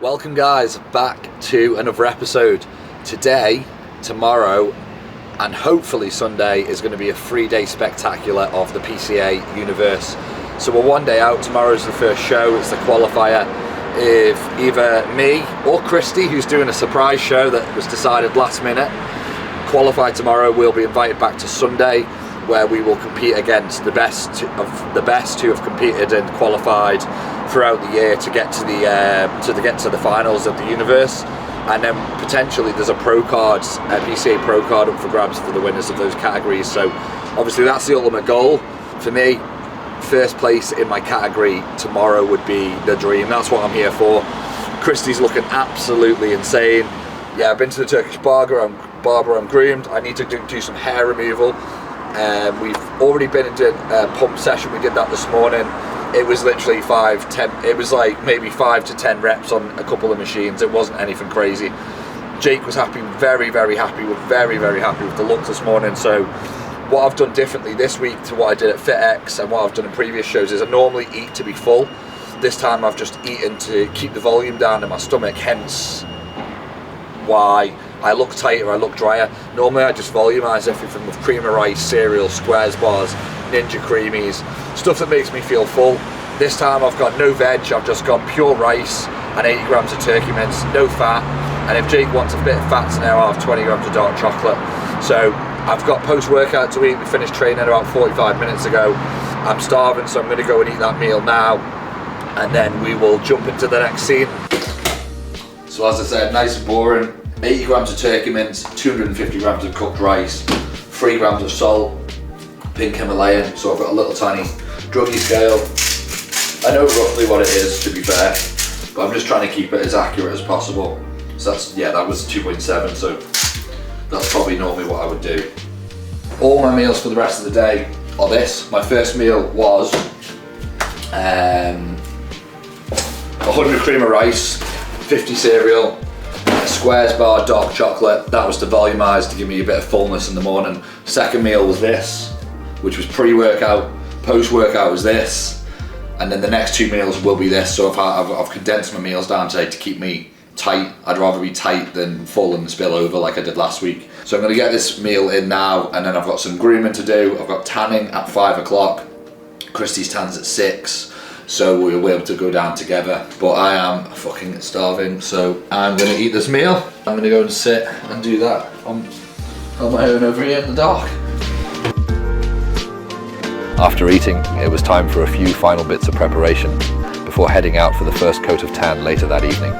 Welcome guys back to another episode. Today, tomorrow and hopefully Sunday is going to be a 3-day spectacular of the PCA Universe. So we're 1 day out. Tomorrow's the first show, it's the qualifier. If either me or Christie, who's doing a surprise show that was decided last minute, qualify tomorrow, we'll be invited back to Sunday, where we will compete against the best of the best who have competed and qualified throughout the year to get to the finals of the universe. And then potentially there's a pro card, a PCA pro card up for grabs for the winners of those categories. So obviously that's the ultimate goal for me. First place in my category tomorrow would be the dream. That's what I'm here for. Christie's looking absolutely insane. Yeah, I've been to the Turkish barber. I'm groomed. I need to do some hair removal. We've already been into a pump session. We did that this morning. It was literally 5-10. It was like maybe 5 to 10 reps on a couple of machines. It wasn't anything crazy. Jake was happy, very happy with the look this morning. So what I've done differently this week to what I did at FitX and what I've done in previous shows is I normally eat to be full. This time I've just eaten to keep the volume down in my stomach, hence why I look tighter, I look drier. Normally I just volumize everything with cream of rice, cereal, squares bars, Ninja Creamies, stuff that makes me feel full. This time I've got no veg, I've just got pure rice and 80 grams of turkey mince, no fat. And if Jake wants a bit of fat now, I'll have 20 grams of dark chocolate. So I've got post-workout to eat. We finished training about 45 minutes ago. I'm starving, so I'm going to go and eat that meal now. And then we will jump into the next scene. So as I said, nice and boring. 80 grams of turkey mince, 250 grams of cooked rice, 3 grams of salt, pink Himalayan. So I've got a little tiny druggy scale. I know roughly what it is, to be fair, but I'm just trying to keep it as accurate as possible. So that's, yeah, that was 2.7, so that's probably normally what I would do. All my meals for the rest of the day are this. My first meal was 100 cream of rice, 50 cereal, a squares bar, dark chocolate. That was to volumize, to give me a bit of fullness in the morning. Second meal was this, which was pre-workout. Post-workout was this, and then the next 2 meals will be this. So I've condensed my meals down today to keep me tight. I'd rather be tight than full and spill over like I did last week. So I'm going to get this meal in now, and then I've got some grooming to do. I've got tanning at 5 o'clock. Christie's tan's at 6, so we'll be able to go down together. But I am fucking starving, so I'm going to eat this meal. I'm going to go and sit and do that on my own over here in the dark. After eating, it was time for a few final bits of preparation before heading out for the first coat of tan later that evening.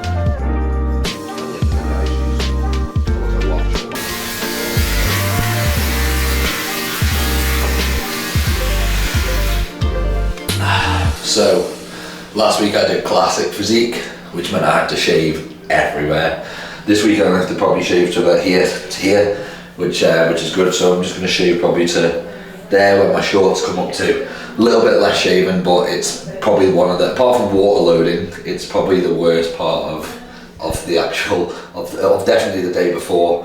So, last week I did classic physique, which meant I had to shave everywhere. This week I'm going to have to probably shave to about here to here, which is good. So I'm just going to shave probably to there where my shorts come up to. A little bit less shaven, but it's probably one of the, apart from water loading, it's probably the worst part of the actual, of definitely the day before.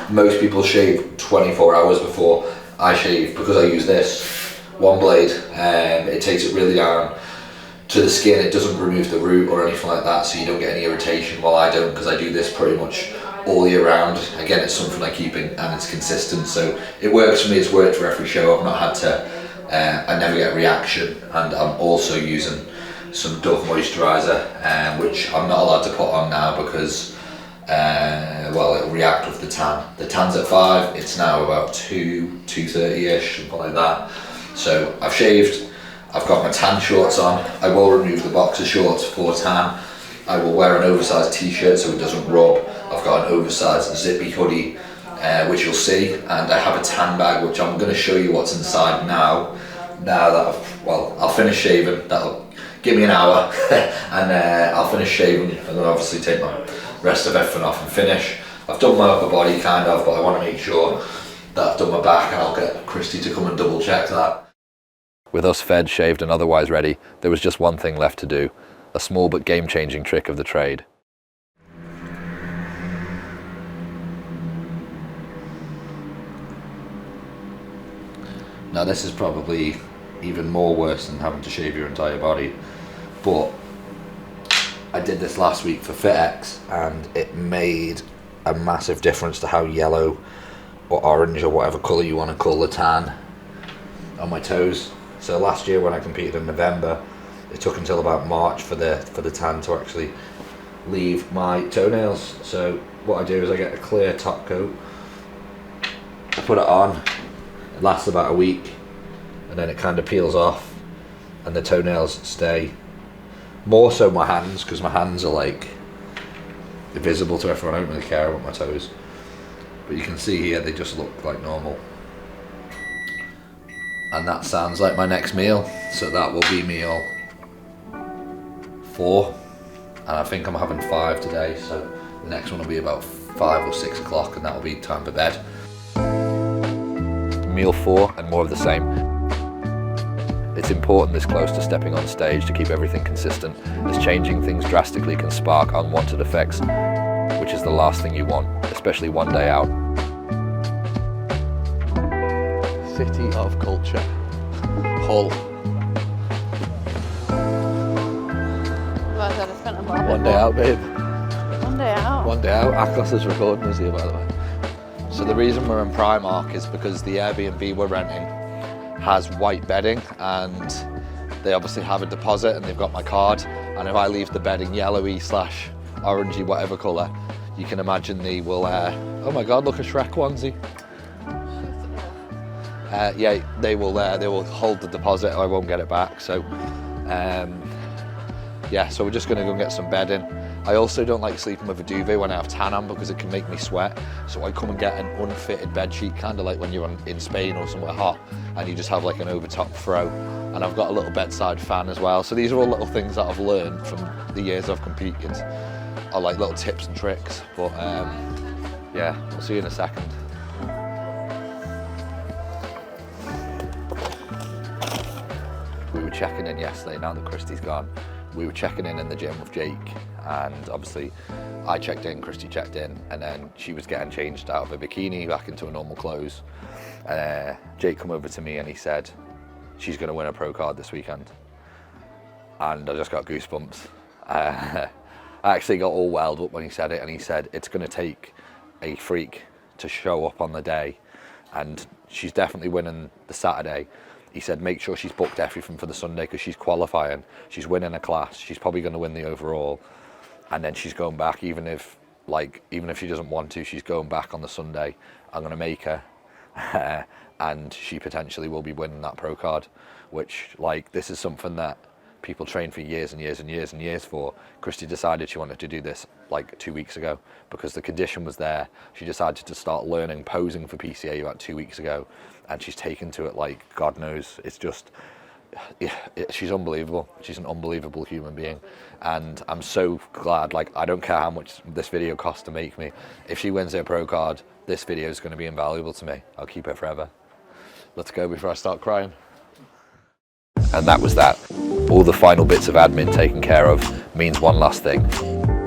Most people shave 24 hours before. I shave, because I use this one blade, it takes it really down to the skin. It doesn't remove the root or anything like that, so you don't get any irritation. Well, I don't, because I do this pretty much all year round. Again, it's something I keep in and it's consistent, so it works for me. It's worked for every show. I've not had to, I never get a reaction, and I'm also using some Dove moisturiser, which I'm not allowed to put on now because well, it'll react with the tan. The tan's at 5, it's now about 2:30ish, something like that. So I've shaved, I've got my tan shorts on. I will remove the boxer shorts for tan. I will wear an oversized t-shirt so it doesn't rub. I've got an oversized zippy hoodie, which you'll see, and I have a tan bag, which I'm going to show you what's inside now. Now that I'll finish shaving. That'll give me an hour, and I'll finish shaving, and then obviously take my rest of everything off and finish. I've done my upper body kind of, but I want to make sure that I've done my back, and I'll get Christie to come and double check that. With us fed, shaved and otherwise ready, there was just one thing left to do, a small but game-changing trick of the trade. Now this is probably even more worse than having to shave your entire body, but I did this last week for FitX, and it made a massive difference to how yellow or orange or whatever colour you want to call the tan on my toes. So last year when I competed in November, it took until about March for the tan to actually leave my toenails. So what I do is I get a clear top coat, I put it on, it lasts about a week, and then it kind of peels off and the toenails stay. More so my hands, because my hands are like visible to everyone. I don't really care about my toes, but you can see here they just look like normal. And that sounds like my next meal, so that will be meal 4, and I think I'm having 5 today, so the next one will be about 5 or 6 o'clock, and that will be time for bed. Meal 4 and more of the same. It's important this close to stepping on stage to keep everything consistent, as changing things drastically can spark unwanted effects, which is the last thing you want, especially one day out. City of Culture, Hull. One day out, babe. One day out? One day out. Akos is recording us here, by the way. So the reason we're in Primark is because the Airbnb we're renting has white bedding, and they obviously have a deposit, and they've got my card, and if I leave the bedding yellowy / orangey, whatever colour, you can imagine they will, oh my god, look, a Shrek onesie. Yeah, they will hold the deposit, or I won't get it back. So yeah, so we're just going to go and get some bedding. I also don't like sleeping with a duvet when I have tan on, because it can make me sweat. So I come and get an unfitted bed sheet, kind of like when you're in Spain or somewhere hot, and you just have like an overtop throw. And I've got a little bedside fan as well. So these are all little things that I've learned from the years I've competed. I like little tips and tricks. But yeah, we'll see you in a second. We were checking in yesterday, now that Christie's gone. We were checking in the gym with Jake, and obviously I checked in, Christie checked in, and then she was getting changed out of a bikini back into her normal clothes. Jake come over to me and he said, she's going to win a pro card this weekend. And I just got goosebumps. I actually got all welled up when he said it, and he said it's going to take a freak to show up on the day, and she's definitely winning the Saturday. He said make sure she's booked everything for the Sunday, because she's qualifying, she's winning a class, she's probably going to win the overall, and then she's going back, even if she doesn't want to, she's going back on the Sunday. I'm going to make her and she potentially will be winning that pro card, which, like, this is something that people train for years and years and years and years for. Christie decided she wanted to do this like 2 weeks ago because the condition was there. She decided to start learning posing for PCA about 2 weeks ago, and she's taken to it like God knows. It's just, she's unbelievable. She's an unbelievable human being, and I'm so glad. Like, I don't care how much this video costs to make me. If she wins her pro card, this video is going to be invaluable to me. I'll keep it forever. Let's go before I start crying. And that was that. All the final bits of admin taken care of means one last thing.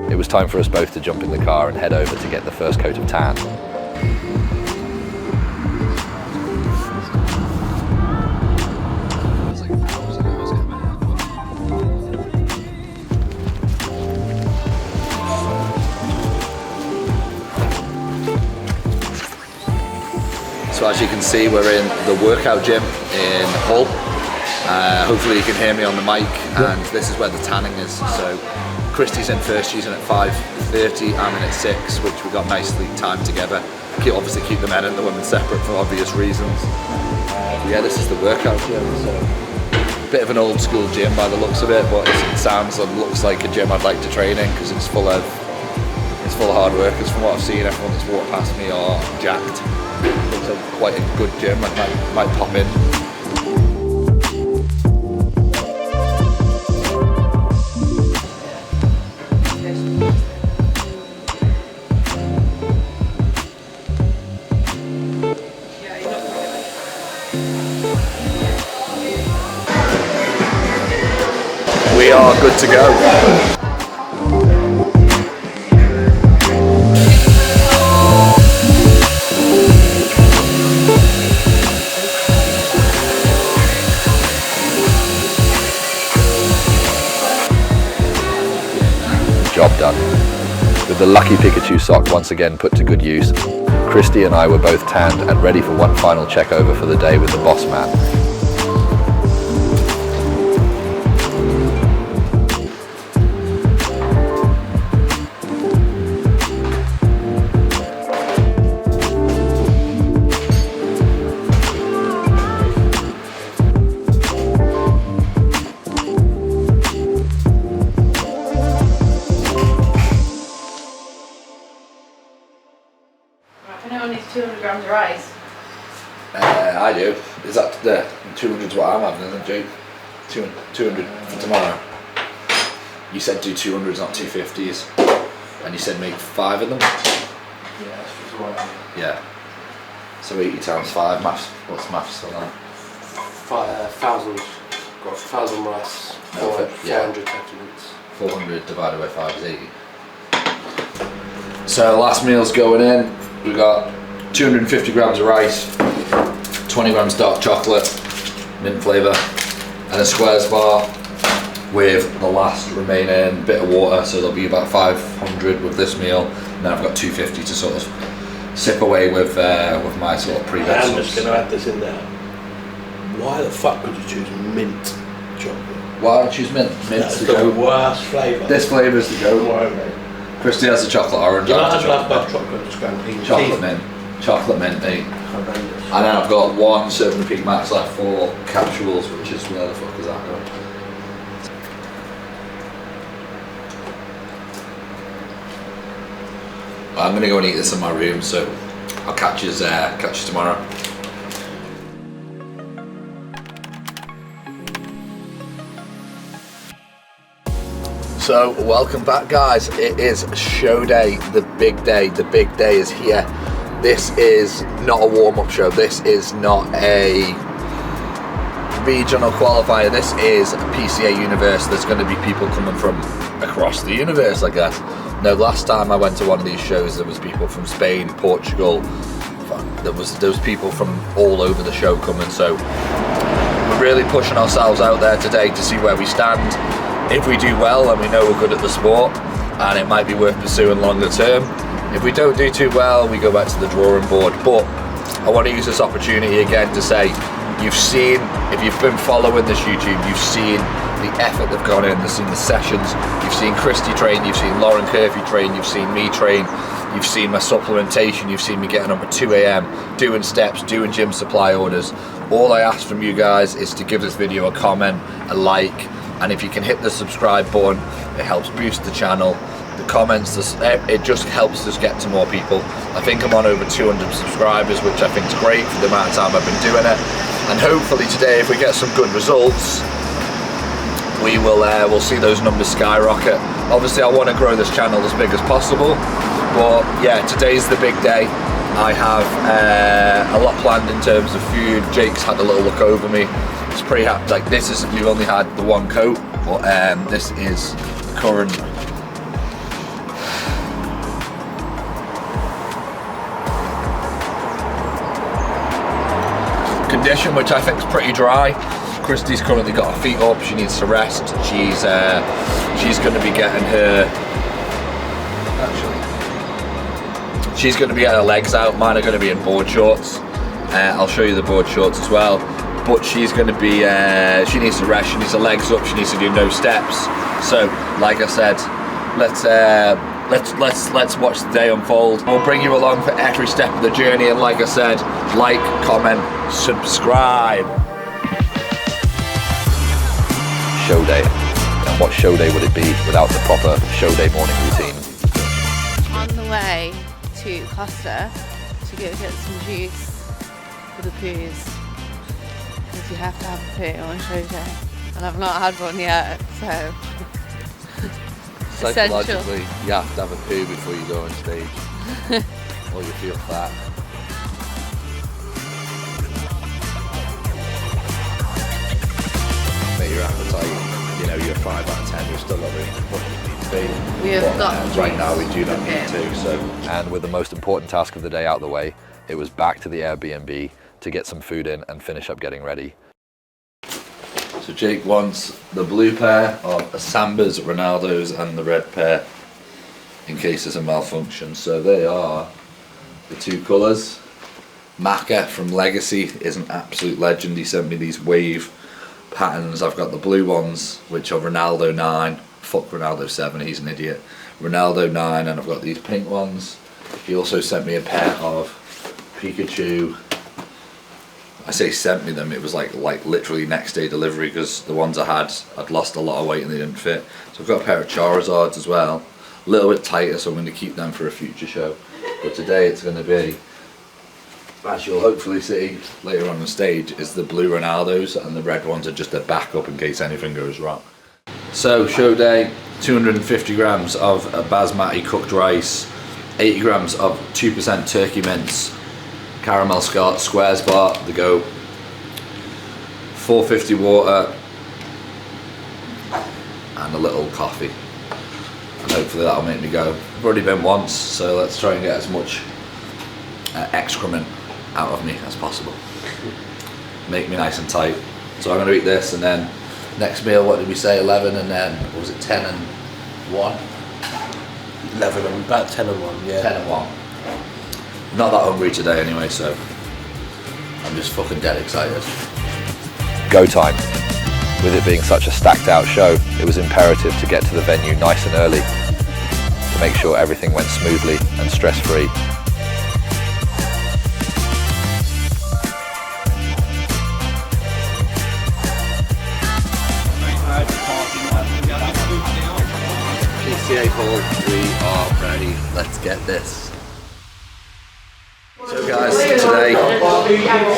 It was time for us both to jump in the car and head over to get the first coat of tan. So as you can see, we're in the workout gym in Hull. Hopefully you can hear me on the mic, and this is where the tanning is. So Christie's in first, she's in at 5:30, I'm in at 6, which we got nicely timed together. Obviously keep the men and the women separate for obvious reasons. Yeah, this is the workout gym. So bit of an old school gym by the looks of it, but it sounds and looks like a gym I'd like to train in, because it's full of hard workers. From what I've seen, everyone that's walked past me are jacked. Looks like quite a good gym. I might pop in. We are good to go. job done. With the lucky Pikachu sock once again put to good use, Christie and I were both tanned and ready for one final check over for the day with the boss man. I only need 200 grams of rice. I do. Is that the 200 is what I'm having, isn't it, Jake? 200 for tomorrow. You said do 200s, not 250s. And you said make 5 of them? Yeah, that's just right. Yeah. So 80 times 5, maths. What's maths on that? 1,000. Got 1,000 rice. No, 400 tetraments. 400 divided by 5 is 80. So last meal's going in. We got 250 grams of rice, 20 grams dark chocolate, mint flavour, and a squares bar with the last remaining bit of water. So there'll be about 500 with this meal. And then I've got 250 to sort of sip away with my sort of pre-bed I'm sauce. just going to add this in there. Why the fuck would you choose mint chocolate? Why don't you choose mint? Mint's That's the the go. worst flavour. This flavour's the go. Why, mate? Christy has the chocolate orange. You I might have have the to have dark chocolate, just go and clean your chocolate teeth. mint. Chocolate mint, mate. Horrendous. And then I've got one serving of Peak Max left for capsules, which is where the fuck is that going? I'm gonna go and eat this in my room, so I'll catch you tomorrow. So welcome back, guys. It is show day, the big day. The big day is here. This is not a warm-up show. This is not a regional qualifier. This is a PCA Universe. There's going to be people coming from across the universe, I guess. No, last time I went to one of these shows, there was people from Spain, Portugal. There was people from all over the show coming. So we're really pushing ourselves out there today to see where we stand. If we do well and we know we're good at the sport, and it might be worth pursuing longer term. If we don't do too well, we go back to the drawing board. But I want to use this opportunity again to say, you've seen, if you've been following this YouTube, you've seen the effort they've gone in, you've seen the sessions, you've seen Christy train, you've seen Lauren Curfew train, you've seen me train, you've seen my supplementation, you've seen me getting up at 2 AM, doing steps, doing gym supply orders. All I ask from you guys is to give this video a comment, a like, and if you can hit the subscribe button, it helps boost the channel. The comments, it just helps us get to more people. I think I'm on over 200 subscribers, which I think is great for the amount of time I've been doing it. And hopefully today, if we get some good results, we'll see those numbers skyrocket. Obviously, I want to grow this channel as big as possible, but yeah, today's the big day. I have a lot planned in terms of food. Jake's had a little look over me. It's pretty happy. Like this is, we've only had the one coat, but this is the current condition, which I think is pretty dry. Christy's currently got her feet up. She needs to rest. She's going to be getting her. Actually, she's going to be getting her legs out. Mine are going to be in board shorts. I'll show you the board shorts as well. But she's going to be. She needs to rest. She needs her legs up. She needs to do no steps. So, like I said, let's watch the day unfold. We'll bring you along for every step of the journey, and like I said, like, comment, subscribe. Show day. And what show day would it be without the proper show day morning routine? On the way to Costa to go get some juice for the poos, because you have to have a poo on show day, and I've not had one yet, so Psychologically, you have to have a poo before you go on stage, or you feel fat. But your appetite, you know, you're 5 out of 10, you're still not really what you need to be. we have But, got right now we do not Okay. need to, so And with the most important task of the day out the way, it was back to the Airbnb to get some food in and finish up getting ready. Jake wants the blue pair of Sambas, Ronaldo's, and the red pair in case there's a malfunction. So they are the two colours. Maka from Legacy is an absolute legend. He sent me these wave patterns. I've got the blue ones, which are Ronaldo 9. Fuck Ronaldo 7, he's an idiot. Ronaldo 9, and I've got these pink ones. He also sent me a pair of Pikachu. I say sent me them, it was like literally next day delivery, because the ones I had, I'd lost a lot of weight and they didn't fit. So I've got a pair of Charizards as well. A little bit tighter, so I'm going to keep them for a future show. But today it's going to be, as you'll hopefully see later on the stage, is the blue Ronaldos, and the red ones are just a backup in case anything goes wrong. So show day, 250 grams of basmati cooked rice, 80 grams of 2% turkey mince, caramel squares bar, the goat, 450 water, and a little coffee. And hopefully that'll make me go. I've already been once, so let's try and get as much excrement out of me as possible. Make me nice and tight. So I'm going to eat this, and then next meal, what did we say, 11, and then, what was it, 10 and 1? 11 and about 10 and 1, yeah. 10 and 1. Not that hungry today anyway, so I'm just fucking dead excited. Go time. With it being such a stacked out show, it was imperative to get to the venue nice and early to make sure everything went smoothly and stress free. PCA Hall, we are ready. Let's get this. So guys, today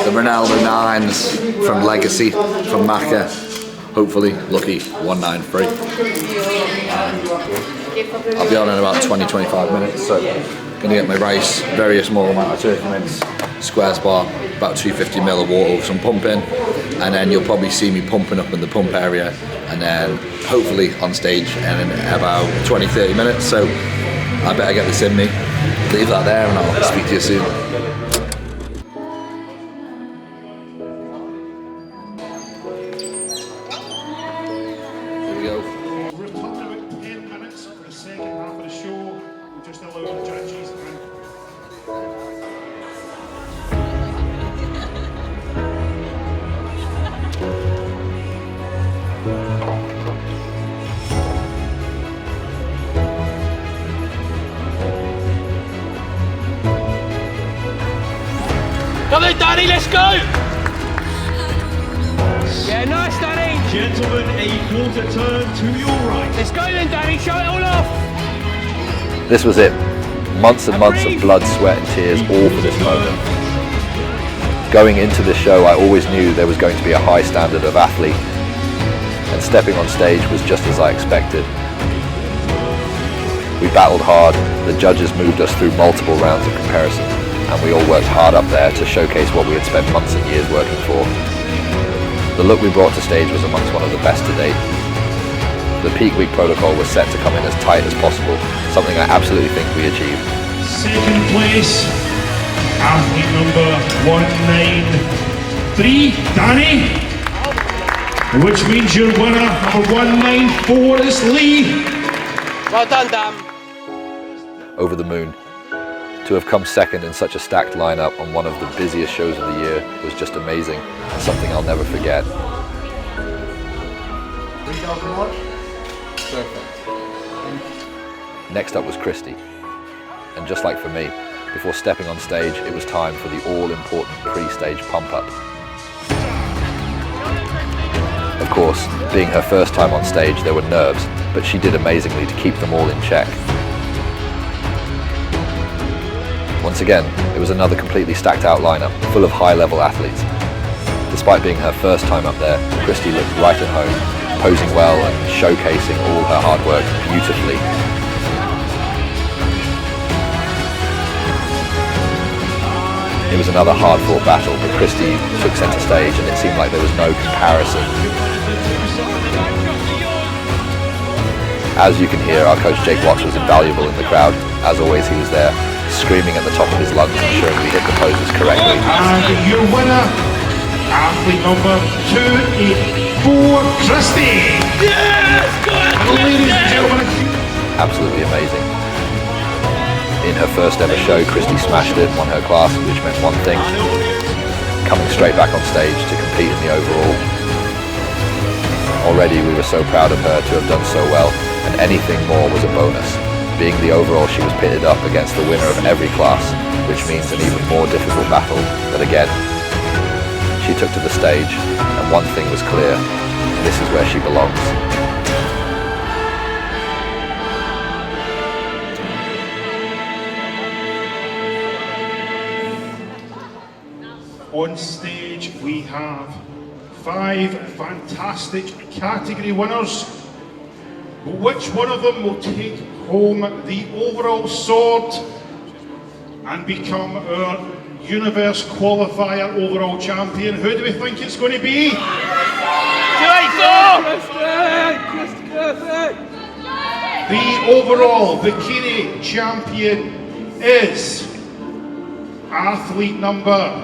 the Ronaldo 9s from Legacy, from Maka. Hopefully, lucky 193. I'll be on in about 20-25 minutes, so gonna get my rice, very small amount of turkey mince, squares bar, about 250 ml of water with some pump in, and then you'll probably see me pumping up in the pump area, and then hopefully on stage in about 20-30 minutes. So I better get this in me, leave that there, and I'll speak to you soon. Come on, Danny, let's go! Yeah, nice, Danny! Gentlemen, a quarter turn to your right. Let's go then, Danny, show it all off! This was it. Months and months of blood, sweat and tears, all for this moment. Going into this show, I always knew there was going to be a high standard of athlete, and stepping on stage was just as I expected. We battled hard, the judges moved us through multiple rounds of comparison, and we all worked hard up there to showcase what we had spent months and years working for. The look we brought to stage was amongst one of the best to date. The peak week protocol was set to come in as tight as possible, something I absolutely think we achieved. Second place, athlete number 193, Danny. Which means your winner, number 194, is Lee. Well done, Dan. Over the moon. To have come second in such a stacked lineup on one of the busiest shows of the year was just amazing, and something I'll never forget. Next up was Christie, and just like for me, before stepping on stage, it was time for the all-important pre-stage pump-up. Of course, being her first time on stage, there were nerves, but she did amazingly to keep them all in check. Once again, it was another completely stacked out lineup, full of high-level athletes. Despite being her first time up there, Christie looked right at home, posing well and showcasing all her hard work beautifully. It was another hard-fought battle, but Christie took centre stage and it seemed like there was no comparison. As you can hear, our coach Jake Watts was invaluable in the crowd. As always, he was there, screaming at the top of his lungs, ensuring we hit the poses correctly. And your winner, athlete number 284, Christie. Yes! Go on, Ladies and gentlemen. Absolutely amazing. In her first ever show, Christie smashed it, won her class, which meant one thing: coming straight back on stage to compete in the overall. Already we were so proud of her to have done so well, and anything more was a bonus. Being the overall, she was pitted up against the winner of every class, which means an even more difficult battle. But again, she took to the stage, and one thing was clear: this is where she belongs. On stage we have 5 fantastic category winners. Which one of them will take home the overall sword and become our Universe Qualifier overall champion? Who do we think it's going to be? The overall bikini champion is athlete number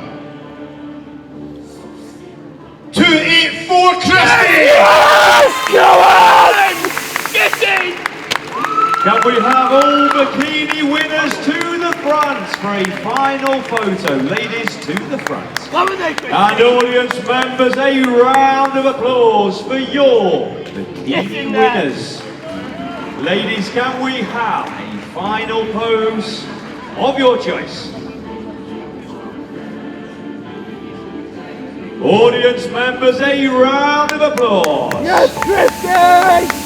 284, Christie! Yes! Go on! Get in! Can we have all bikini winners to the front for a final photo? Ladies, to the front. Come on then, Christie. And audience members, a round of applause for your bikini winners. Ladies, can we have a final pose of your choice? Audience members, a round of applause. Yes, Christie!